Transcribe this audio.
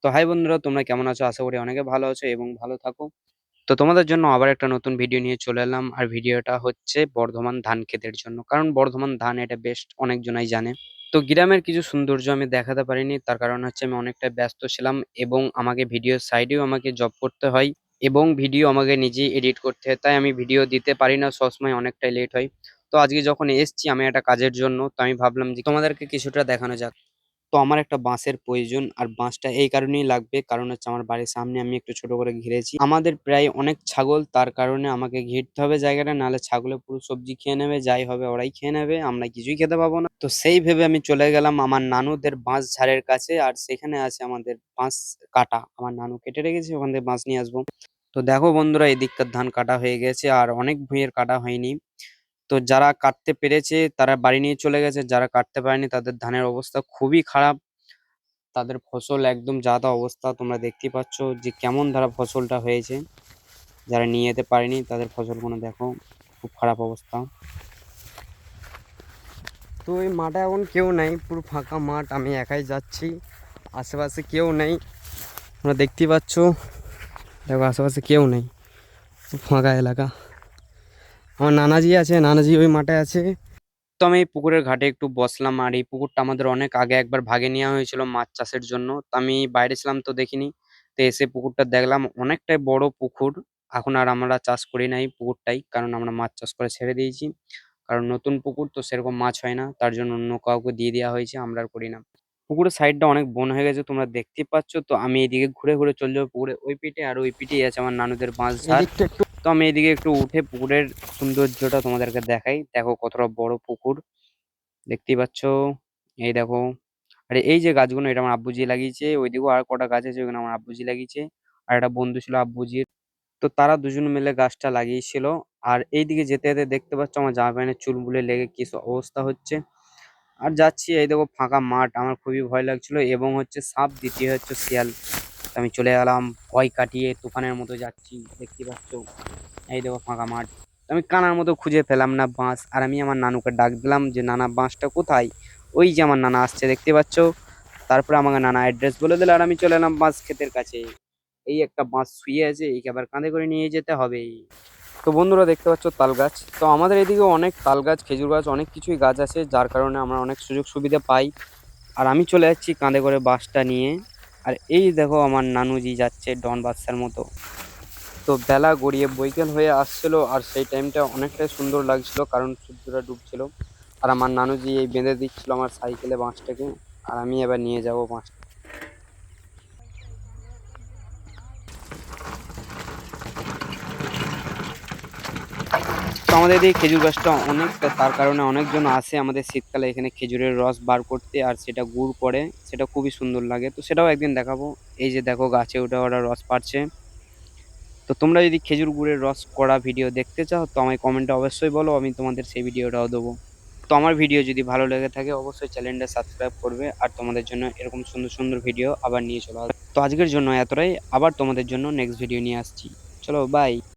তো হাই বন্ধুরা, তোমরা কেমন আছো? আশা করি অনেকে ভালো আছো এবং ভালো থাকো। তো তোমাদের জন্য আবার একটা নতুন ভিডিও নিয়ে চলে এলাম, আর ভিডিওটা হচ্ছে বর্ধমান ধান ক্ষেতের জন্য, কারণ বর্ধমান ধান এটা বেস্ট অনেকজনাই জানে। তো গ্রামের কিছু সৌন্দর্য আমি দেখাতে পারিনি, তার কারণ হচ্ছে আমি অনেকটা ব্যস্ত ছিলাম এবং আমাকে ভিডিওর সাইডেও আমাকে জব করতে হয় এবং ভিডিও আমাকে নিজেই এডিট করতে হয়, তাই আমি ভিডিও দিতে পারি না, সবসময় অনেকটাই লেট হয়। তো আজকে যখন এসছি আমি একটা কাজের জন্য, তো আমি ভাবলাম যে তোমাদেরকে কিছুটা দেখানো যাক। তো আমার একটা বাঁশের প্রয়োজন, আর বাঁশটা এই কারণেই লাগবে কারণ হচ্ছে আমার বাড়ির সামনে আমি একটু ছোট করে ঘিরেছি। আমাদের প্রায় অনেক ছাগল, তার কারণে আমাকে ঘিরতে হবে জায়গাটা, নাহলে ছাগলে পুরো সবজি খেয়ে নেবে, যাই হবে ওরাই খেয়ে নেবে, আমরা কিছুই খেতে পাবো না। তো সেই ভেবে আমি চলে গেলাম আমার নানুদের বাঁশ ঝাড়ের কাছে, আর সেখানে আছে আমাদের বাঁশ কাটা, আমার নানু কেটে রেখেছে, ওখান থেকে বাঁশ নিয়ে আসবো। তো দেখো বন্ধুরা, এদিককার ধান কাটা হয়ে গেছে আর অনেক ভুঁইয়ের কাটা হয়নি। তো যারা কাটতে পেরেছে তারা বাড়ি নিয়ে চলে গেছে, যারা কাটতে পারেনি তাদের ধানের অবস্থা খুবই খারাপ। তাদের ফসল একদম যা তা অবস্থা, তোমরা দেখতেই পাচ্ছ যে কেমন ধারা ফসলটা হয়েছে। যারা নিয়ে যেতে পারেনি তাদের ফসলগুলো দেখো, খুব খারাপ অবস্থা। তো এই মাঠে এখন কেউ নেই, পুরো ফাঁকা মাঠ, আমি একাই যাচ্ছি, আশেপাশে কেউ নেই। তোমরা দেখতেই পাচ্ছ, দেখো আশেপাশে কেউ নেই, খুব ফাঁকা এলাকা। আমার নানাজি আছে, নানাজি ওই মাঠে আছে। তো আমি এই পুকুরের ঘাটে একটু বসলাম, আর এই পুকুরটা আমাদের অনেক আগে একবার ভাগে নেওয়া হয়েছিল মাছ চাষের জন্য, তো আমি বাইরে ছিলাম তো দেখিনি। তো এসে পুকুরটা দেখলাম, অনেকটাই বড় পুকুর। এখন আর আমরা চাষ করি না এই পুকুরটাই, কারণ আমরা মাছ চাষ করে ছেড়ে দিয়েছি। কারণ নতুন পুকুর তো সেরকম মাছ হয় না, তার জন্য অন্য কাউকে দিয়ে দেওয়া হয়েছে, আমরা আর করি না। পুকুরের সাইডটা অনেক বন হয়ে গেছে, তোমরা দেখতেই পাচ্ছ। তো আমি এদিকে ঘুরে ঘুরে চলে যাবো পুকুরে ওই পিঠে, আর ওই পিঠেই আছে আমার নানুদের বাঁশ ঝাড়। তো আমি এদিকে একটু উঠে পুকুরের সৌন্দর্যটা তোমাদেরকে দেখাই। দেখো কতটা বড় পুকুর, দেখতেই পাচ্ছ। এই দেখো, আরে এই যে গাছগুলো এটা আমার আব্বুজি লাগিয়েছে, ওইদিকেও আর কটা গাছ আছে ওখানে আমার আব্বুজি লাগিয়েছে। আর একটা বন্ধু ছিল আব্বুজির, তো তারা দুজন মিলে গাছটা লাগিয়েছিল। আর এইদিকে যেতে যেতে দেখতে পাচ্ছ আমার জামা প্যান্টের চুলগুলো লেগে কি অবস্থা হচ্ছে। আর যাচ্ছি, এই দেখো ফাঁকা মাঠ, আমার খুবই ভয় লাগছিল এবং হচ্ছে সাপ, দ্বিতীয় হচ্ছে শিয়াল। তো আমি চলে গেলাম ভয় কাটিয়ে, তুফানের মতো যাচ্ছি, দেখতে পাচ্ছ। এই দেখো ফাঁকা মাঠ। তো আমি কানার মতো খুঁজে পেলাম না বাঁশ, আর আমি আমার নানুকে ডাক দিলাম যে নানা বাঁশটা কোথায়। ওই যে আমার নানা আসছে, দেখতে পাচ্ছ। তারপরে আমাকে নানা অ্যাড্রেস বলে দিল, আর আমি চলে এলাম বাঁশ ক্ষেতের কাছে। এই একটা বাঁশ শুয়ে আছে, একে আবার কাঁধে করে নিয়ে যেতে হবে। তো বন্ধুরা দেখতে পাচ্ছ তাল গাছ, তো আমাদের এদিকে অনেক তাল গাছ, খেজুর গাছ, অনেক কিছুই গাছ আছে, যার কারণে আমরা অনেক সুযোগ সুবিধা পাই। আর আমি চলে যাচ্ছি কাঁধে করে বাঁশটা নিয়ে। আর এই দেখো আমার নানুজি যাচ্ছে ডন বাদশার মতো। তো বেলা গড়িয়ে বৈকাল হয়ে আসছিল, আর সেই টাইমটা অনেকটাই সুন্দর লাগছিল কারণ সূর্যটা ডুবছিল। আর আমার নানুজি এই বেঁধে দিচ্ছিল আমার সাইকেলে বাঁশটাকে, আর আমি এবার নিয়ে যাব বাঁশটা। তো আমাদের এদিকে খেজুর গাছটা অনেক, তার কারণে অনেকজন আসে আমাদের শীতকালে এখানে খেজুরের রস বার করতে, আর সেটা গুড় করে, সেটা খুবই সুন্দর লাগে। তো সেটাও একদিন দেখাবো। এই যে দেখো গাছে ওটা ওরা রস পাড়ছে। তো তোমরা যদি খেজুর গুড়ের রস করা ভিডিও দেখতে চাও তো আমায় কমেন্টে অবশ্যই বলো, আমি তোমাদের সেই ভিডিওটাও দেবো। তো আমার ভিডিও যদি ভালো লেগে থাকে অবশ্যই চ্যানেলটা সাবস্ক্রাইব করবে, আর তোমাদের জন্য এরকম সুন্দর সুন্দর ভিডিও আবার নিয়ে চলে আসবো। তো আজকের জন্য এতটাই, আবার তোমাদের জন্য নেক্সট ভিডিও নিয়ে আসছি। চলো বাই।